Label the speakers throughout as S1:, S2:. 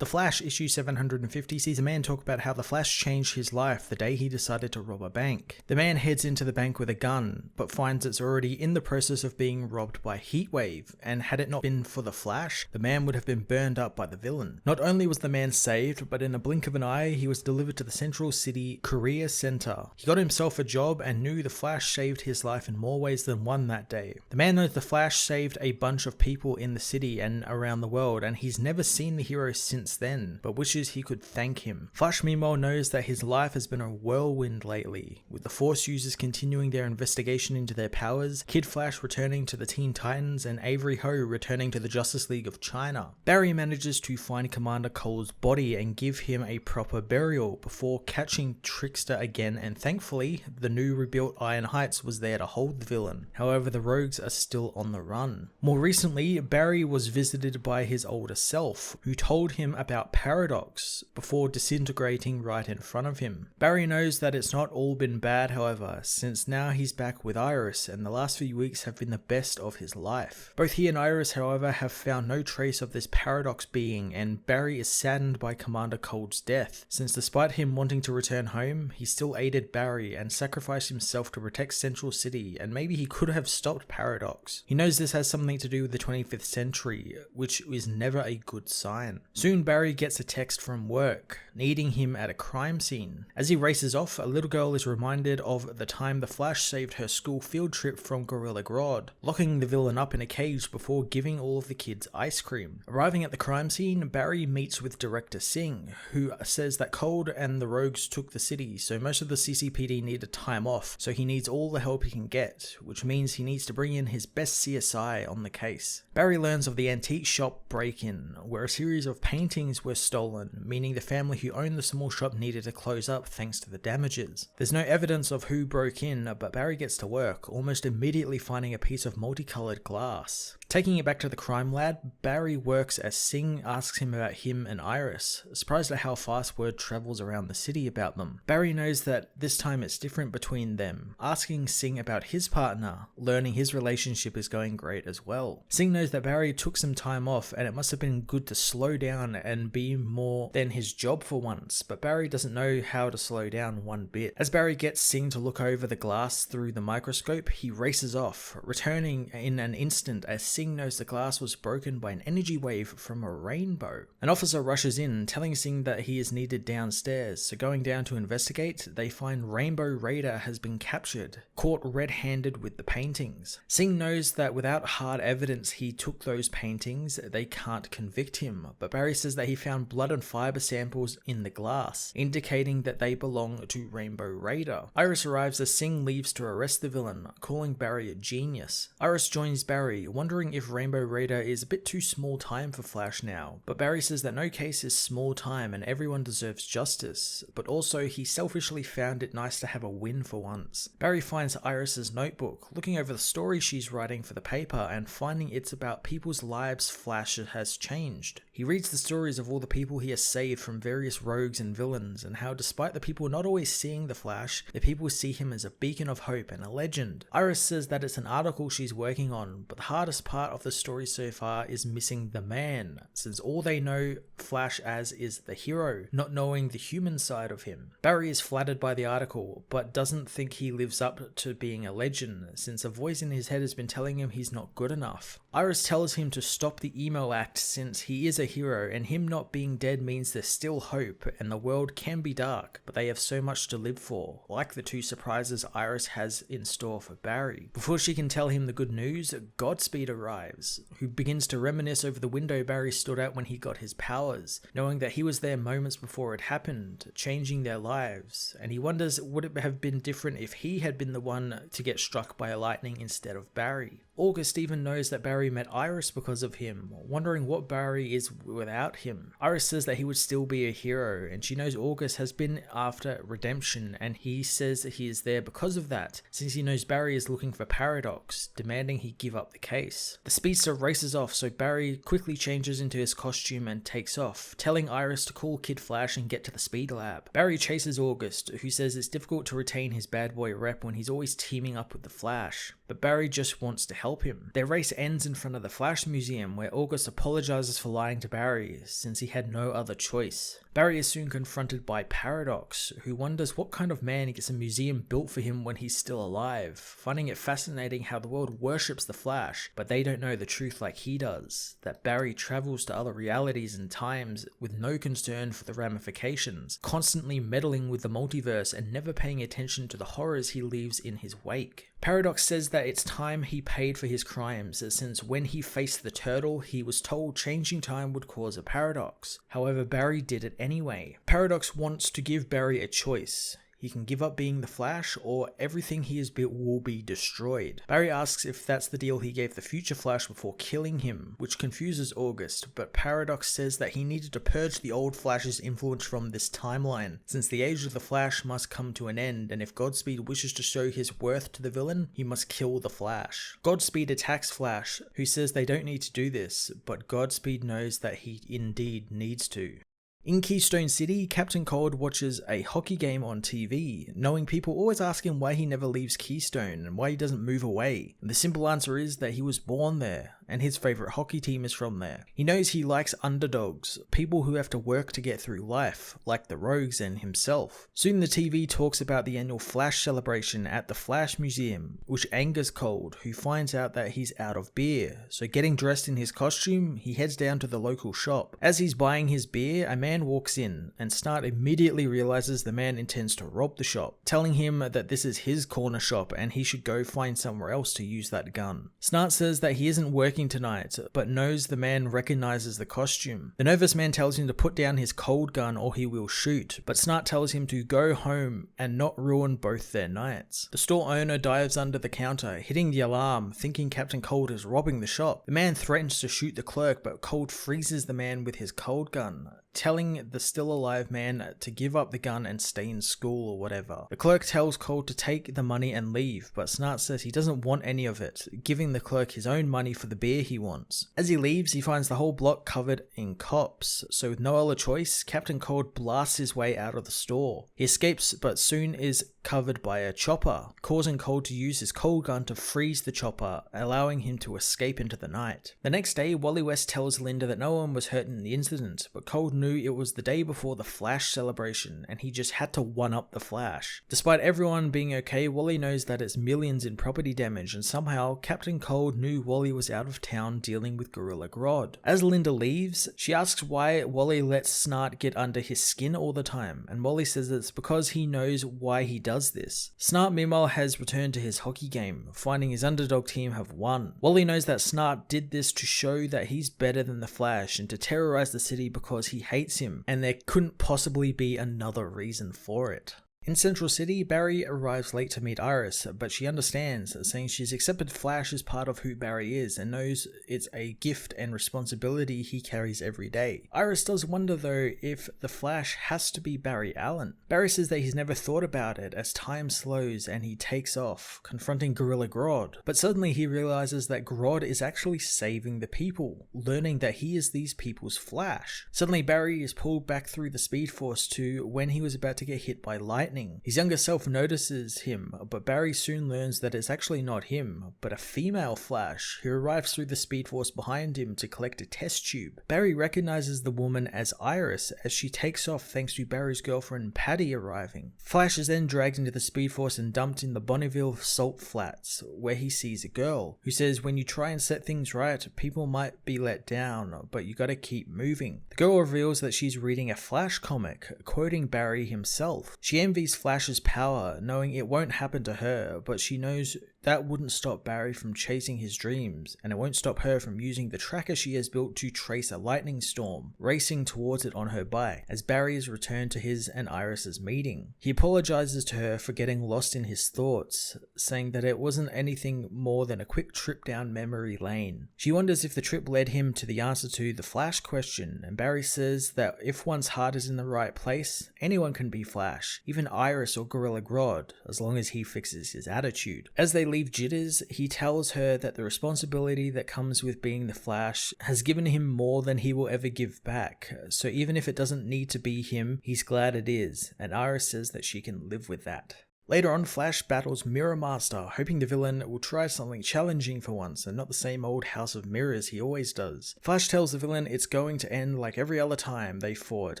S1: The Flash, issue 750, sees a man talk about how the Flash changed his life the day he decided to rob a bank. The man heads into the bank with a gun, but finds it's already in the process of being robbed by Heatwave, and had it not been for the Flash, the man would have been burned up by the villain. Not only was the man saved, but in a blink of an eye, he was delivered to the Central City Career Center. He got himself a job and knew the Flash saved his life in more ways than one that day. The man knows the Flash saved a bunch of people in the city and around the world, and he's never seen the hero since then, but wishes he could thank him. Flash meanwhile knows that his life has been a whirlwind lately, with the Force users continuing their investigation into their powers, Kid Flash returning to the Teen Titans, and Avery Ho returning to the Justice League of China. Barry manages to find Commander Cole's body and give him a proper burial before catching Trickster again, and thankfully the new rebuilt Iron Heights was there to hold the villain. However, the rogues are still on the run. More recently, Barry was visited by his older self, who told him about Paradox before disintegrating right in front of him. Barry knows that it's not all been bad, however, since now he's back with Iris, and the last few weeks have been the best of his life. Both he and Iris, however, have found no trace of this Paradox being, and Barry is saddened by Commander Cold's death, since despite him wanting to return home, he still aided Barry and sacrificed himself to protect Central City, and maybe he could have stopped Paradox. He knows this has something to do with the 25th century, which is never a good sign. Soon Barry gets a text from work, needing him at a crime scene. As he races off, a little girl is reminded of the time the Flash saved her school field trip from Gorilla Grodd, locking the villain up in a cage before giving all of the kids ice cream. Arriving at the crime scene, Barry meets with Director Singh, who says that Cold and the rogues took the city, so most of the CCPD needed time off, so he needs all the help he can get, which means he needs to bring in his best CSI on the case. Barry learns of the antique shop break-in, where a series of paintings were stolen, meaning the family who owned the small shop needed to close up thanks to the damages. There's no evidence of who broke in, but Barry gets to work, almost immediately finding a piece of multicolored glass. Taking it back to the crime lab, Barry works as Singh asks him about him and Iris, surprised at how fast word travels around the city about them. Barry knows that this time it's different between them, asking Singh about his partner, learning his relationship is going great as well. Singh knows that Barry took some time off and it must have been good to slow down and be more than his job for once, but Barry doesn't know how to slow down one bit. As Barry gets Singh to look over the glass through the microscope, he races off, returning in an instant as Singh knows the glass was broken by an energy wave from a rainbow. An officer rushes in, telling Singh that he is needed downstairs, so going down to investigate, they find Rainbow Raider has been captured, caught red-handed with the paintings. Singh knows that without hard evidence he took those paintings, they can't convict him, but Barry says that he found blood and fiber samples in the glass, indicating that they belong to Rainbow Raider. Iris arrives as Singh leaves to arrest the villain, calling Barry a genius. Iris joins Barry, wondering if Rainbow Raider is a bit too small time for Flash now, but Barry says that no case is small time and everyone deserves justice, but also he selfishly found it nice to have a win for once. Barry finds Iris's notebook, looking over the story she's writing for the paper and finding it's about people's lives Flash has changed. He reads the stories of all the people he has saved from various rogues and villains, and how despite the people not always seeing the Flash, the people see him as a beacon of hope and a legend. Iris says that it's an article she's working on, but the hardest part of the story so far is missing the man, since all they know Flash as is the hero, not knowing the human side of him. Barry is flattered by the article, but doesn't think he lives up to being a legend, since a voice in his head has been telling him he's not good enough. Iris tells him to stop the emo act since he is a hero, and him not being dead means there's still hope, and the world can be dark, but they have so much to live for, like the two surprises Iris has in store for Barry. Before she can tell him the good news, Godspeed arrives, who begins to reminisce over the window Barry stood at when he got his powers, knowing that he was there moments before it happened, changing their lives, and he wonders would it have been different if he had been the one to get struck by lightning instead of Barry. August even knows that Barry met Iris because of him, wondering what Barry is without him. Iris says that he would still be a hero, and she knows August has been after redemption, and he says that he is there because of that, since he knows Barry is looking for Paradox, demanding he give up the case. The speedster races off, so Barry quickly changes into his costume and takes off, telling Iris to call Kid Flash and get to the speed lab. Barry chases August, who says it's difficult to retain his bad boy rep when he's always teaming up with the Flash, but Barry just wants to help help him. Their race ends in front of the Flash Museum, where August apologizes for lying to Barry since he had no other choice. Barry is soon confronted by Paradox, who wonders what kind of man gets a museum built for him when he's still alive, finding it fascinating how the world worships the Flash, but they don't know the truth like he does, that Barry travels to other realities and times with no concern for the ramifications, constantly meddling with the multiverse and never paying attention to the horrors he leaves in his wake. Paradox says that it's time he paid for his crimes, since when he faced the Turtle, he was told changing time would cause a paradox. However, Barry did it anyway. Paradox wants to give Barry a choice. He can give up being the Flash, or everything he has built will be destroyed. Barry asks if that's the deal he gave the future Flash before killing him, which confuses August, but Paradox says that he needed to purge the old Flash's influence from this timeline, since the age of the Flash must come to an end, and if Godspeed wishes to show his worth to the villain, he must kill the Flash. Godspeed attacks Flash, who says they don't need to do this, but Godspeed knows that he indeed needs to. In Keystone City, Captain Cold watches a hockey game on TV, knowing people always ask him why he never leaves Keystone and why he doesn't move away. And the simple answer is that he was born there, and his favourite hockey team is from there. He knows he likes underdogs, people who have to work to get through life, like the Rogues and himself. Soon the TV talks about the annual Flash celebration at the Flash Museum, which angers Cold, who finds out that he's out of beer. So getting dressed in his costume, he heads down to the local shop. As he's buying his beer, a man walks in, and Snart immediately realizes the man intends to rob the shop, telling him that this is his corner shop and he should go find somewhere else to use that gun. Snart says that he isn't working tonight, but knows the man recognizes the costume. The nervous man tells him to put down his cold gun or he will shoot, but Snart tells him to go home and not ruin both their nights. The store owner dives under the counter, hitting the alarm, thinking Captain Cold is robbing the shop. The man threatens to shoot the clerk, but Cold freezes the man with his cold gun, telling the still alive man to give up the gun and stay in school or whatever. The clerk tells Cold to take the money and leave, but Snart says he doesn't want any of it, giving the clerk his own money for the beer he wants. As he leaves, he finds the whole block covered in cops, so with no other choice, Captain Cold blasts his way out of the store. He escapes, but soon is covered by a chopper, causing Cold to use his cold gun to freeze the chopper, allowing him to escape into the night. The next day, Wally West tells Linda that no one was hurt in the incident, but Cold knew it was the day before the Flash celebration, and he just had to one-up the Flash. Despite everyone being okay, Wally knows that it's millions in property damage, and somehow Captain Cold knew Wally was out of town dealing with Gorilla Grodd. As Linda leaves, she asks why Wally lets Snart get under his skin all the time, and Wally says it's because he knows why he does this. Snart meanwhile has returned to his hockey game, finding his underdog team have won. Wally knows that Snart did this to show that he's better than the Flash and to terrorize the city because he hates him, and there couldn't possibly be another reason for it. In Central City, Barry arrives late to meet Iris, but she understands, saying she's accepted Flash as part of who Barry is and knows it's a gift and responsibility he carries every day. Iris does wonder though if the Flash has to be Barry Allen. Barry says that he's never thought about it as time slows and he takes off, confronting Gorilla Grodd, but suddenly he realizes that Grodd is actually saving the people, learning that he is these people's Flash. Suddenly Barry is pulled back through the Speed Force to when he was about to get hit by lightning. His younger self notices him, but Barry soon learns that it's actually not him, but a female Flash who arrives through the Speed Force behind him to collect a test tube. Barry recognizes the woman as Iris as she takes off thanks to Barry's girlfriend Patty arriving. Flash is then dragged into the Speed Force and dumped in the Bonneville Salt Flats, where he sees a girl who says when you try and set things right, people might be let down, but you gotta keep moving. The girl reveals that she's reading a Flash comic, quoting Barry himself. She envies Flash's power, knowing it won't happen to her, but she knows that wouldn't stop Barry from chasing his dreams, and it won't stop her from using the tracker she has built to trace a lightning storm, racing towards it on her bike, as Barry is returned to his and Iris's meeting. He apologizes to her for getting lost in his thoughts, saying that it wasn't anything more than a quick trip down memory lane. She wonders if the trip led him to the answer to the Flash question, and Barry says that if one's heart is in the right place, anyone can be Flash, even Iris or Gorilla Grodd, as long as he fixes his attitude. As they leave Jitters, he tells her that the responsibility that comes with being the Flash has given him more than he will ever give back, so even if it doesn't need to be him, he's glad it is, and Iris says that she can live with that. Later on, Flash battles Mirror Master, hoping the villain will try something challenging for once and not the same old house of mirrors he always does. Flash tells the villain it's going to end like every other time they fought,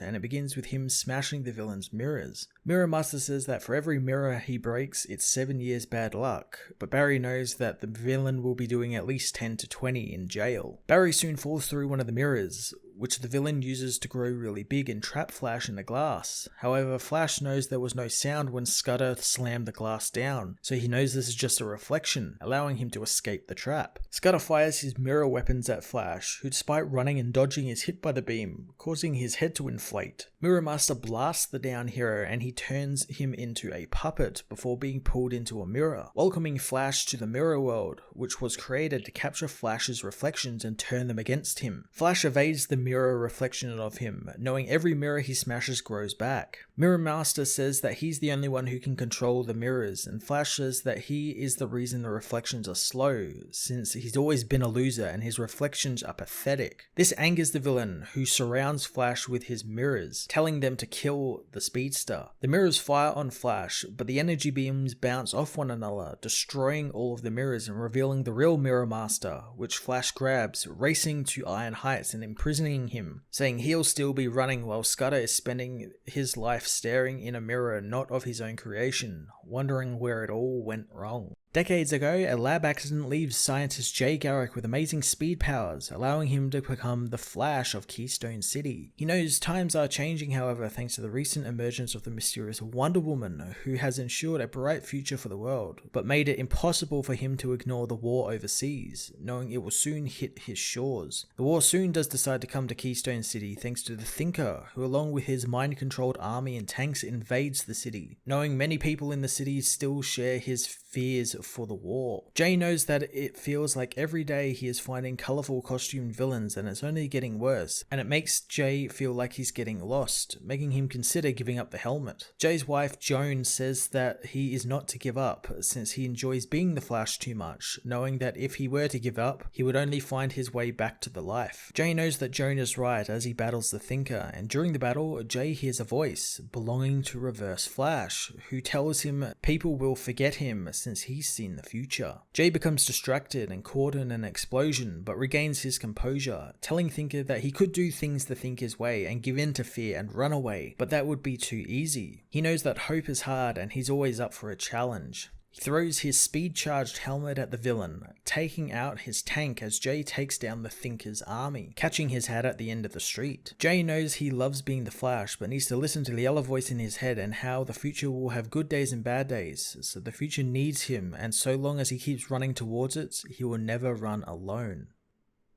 S1: and it begins with him smashing the villain's mirrors. Mirror Master says that for every mirror he breaks, it's 7 years bad luck, but Barry knows that the villain will be doing at least 10 to 20 in jail. Barry soon falls through one of the mirrors, which the villain uses to grow really big and trap Flash in the glass. However, Flash knows there was no sound when Scudder slammed the glass down, so he knows this is just a reflection, allowing him to escape the trap. Scudder fires his mirror weapons at Flash, who despite running and dodging is hit by the beam, causing his head to inflate. Mirror Master blasts the down hero and he turns him into a puppet before being pulled into a mirror, welcoming Flash to the mirror world, which was created to capture Flash's reflections and turn them against him. Flash evades the mirror reflection of him, knowing every mirror he smashes grows back. Mirror Master says that he's the only one who can control the mirrors, and Flash says that he is the reason the reflections are slow, since he's always been a loser and his reflections are pathetic. This angers the villain, who surrounds Flash with his mirrors, telling them to kill the speedster. The mirrors fire on Flash, but the energy beams bounce off one another, destroying all of the mirrors and revealing the real Mirror Master, which Flash grabs, racing to Iron Heights and imprisoning him, saying he'll still be running while Scudder is spending his life staring in a mirror not of his own creation, wondering where it all went wrong. Decades ago, a lab accident leaves scientist Jay Garrick with amazing speed powers, allowing him to become the Flash of Keystone City. He knows times are changing, however, thanks to the recent emergence of the mysterious Wonder Woman, who has ensured a bright future for the world, but made it impossible for him to ignore the war overseas, knowing it will soon hit his shores. The war soon does decide to come to Keystone City thanks to the Thinker, who along with his mind-controlled army and tanks invades the city, knowing many people in the city still share his fears for the war. Jay knows that it feels like every day he is finding colourful costumed villains and it's only getting worse, and it makes Jay feel like he's getting lost, making him consider giving up the helmet. Jay's wife Joan says that he is not to give up, since he enjoys being the Flash too much, knowing that if he were to give up, he would only find his way back to the life. Jay knows that Joan is right as he battles the Thinker, and during the battle, Jay hears a voice belonging to Reverse Flash, who tells him people will forget him since he's seen the future. Jay becomes distracted and caught in an explosion, but regains his composure, telling Thinker that he could do things the Thinker's way and give in to fear and run away, but that would be too easy. He knows that hope is hard and he's always up for a challenge. He throws his speed-charged helmet at the villain, taking out his tank as Jay takes down the Thinker's army, catching his hat at the end of the street. Jay knows he loves being the Flash, but needs to listen to the other voice in his head and how the future will have good days and bad days, so the future needs him, and so long as he keeps running towards it, he will never run alone.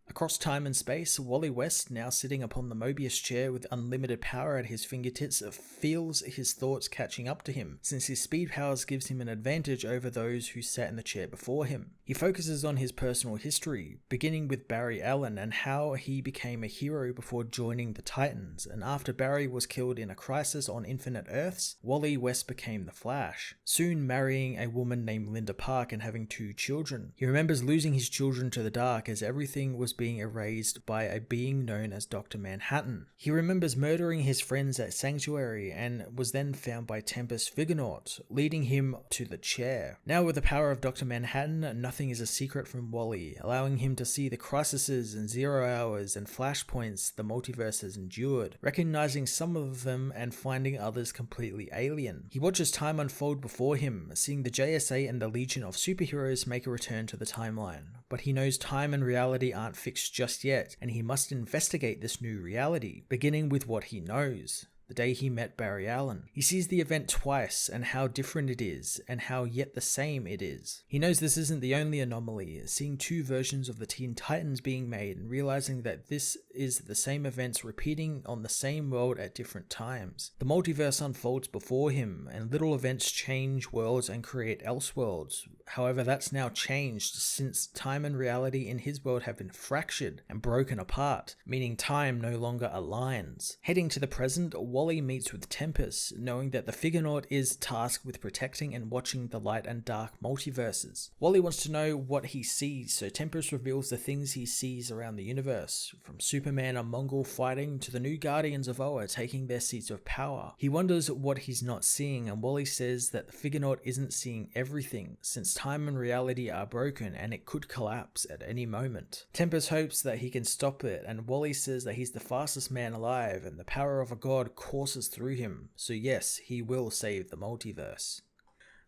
S1: Across time and space, Wally West, now sitting upon the Mobius chair with unlimited power at his fingertips, feels his thoughts catching up to him, since his speed powers gives him an advantage over those who sat in the chair before him. He focuses on his personal history, beginning with Barry Allen and how he became a hero before joining the Titans, and after Barry was killed in a crisis on Infinite Earths, Wally West became the Flash, soon marrying a woman named Linda Park and having 2 children. He remembers losing his children to the dark as everything was being erased by a being known as Dr. Manhattan. He remembers murdering his friends at Sanctuary and was then found by Tempest Vigornaut, leading him to the chair. Now with the power of Dr. Manhattan, nothing is a secret from Wally, allowing him to see the crises and 0 hours and flashpoints the multiverse has endured, recognizing some of them and finding others completely alien. He watches time unfold before him, seeing the JSA and the Legion of Superheroes make a return to the timeline, but he knows time and reality aren't fixed just yet, and he must investigate this new reality, beginning with what he knows. The day he met Barry Allen. He sees the event twice and how different it is, and how yet the same it is. He knows this isn't the only anomaly, seeing 2 versions of the Teen Titans being made and realizing that this is the same events repeating on the same world at different times. The multiverse unfolds before him, and little events change worlds and create Elseworlds. However, that's now changed since time and reality in his world have been fractured and broken apart, meaning time no longer aligns. Heading to the present, Wally meets with Tempest, knowing that the Figurenaut is tasked with protecting and watching the light and dark multiverses. Wally wants to know what he sees, so Tempest reveals the things he sees around the universe, from Superman and Mongol fighting to the new Guardians of Oa taking their seats of power. He wonders what he's not seeing, and Wally says that the Figurenaut isn't seeing everything, since time and reality are broken and it could collapse at any moment. Tempest hopes that he can stop it, and Wally says that he's the fastest man alive and the power of a god courses through him, so yes, he will save the multiverse.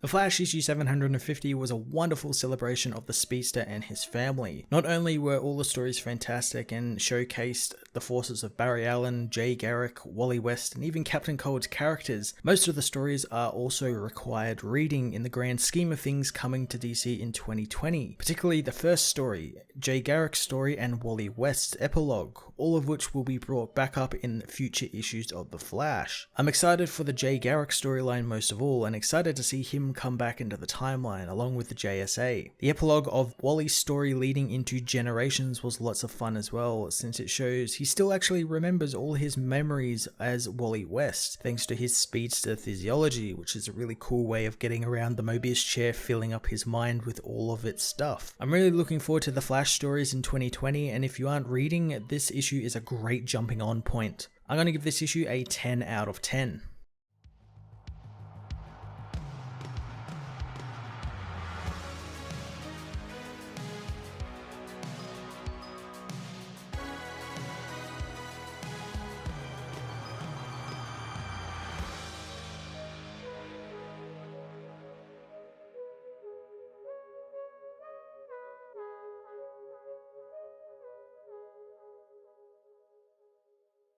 S1: The Flash issue 750 was a wonderful celebration of the Speedster and his family. Not only were all the stories fantastic and showcased the forces of Barry Allen, Jay Garrick, Wally West, and even Captain Cold's characters, most of the stories are also required reading in the grand scheme of things coming to DC in 2020, particularly the first story, Jay Garrick's story and Wally West's epilogue, all of which will be brought back up in future issues of The Flash. I'm excited for the Jay Garrick storyline most of all, and excited to see him come back into the timeline along with the JSA. The epilogue of Wally's story leading into Generations was lots of fun as well, since it shows he still actually remembers all his memories as Wally West, thanks to his speedster physiology, which is a really cool way of getting around the Mobius chair, filling up his mind with all of its stuff. I'm really looking forward to the Flash stories in 2020, and if you aren't reading, this issue is a great jumping on point. I'm going to give this issue a 10 out of 10.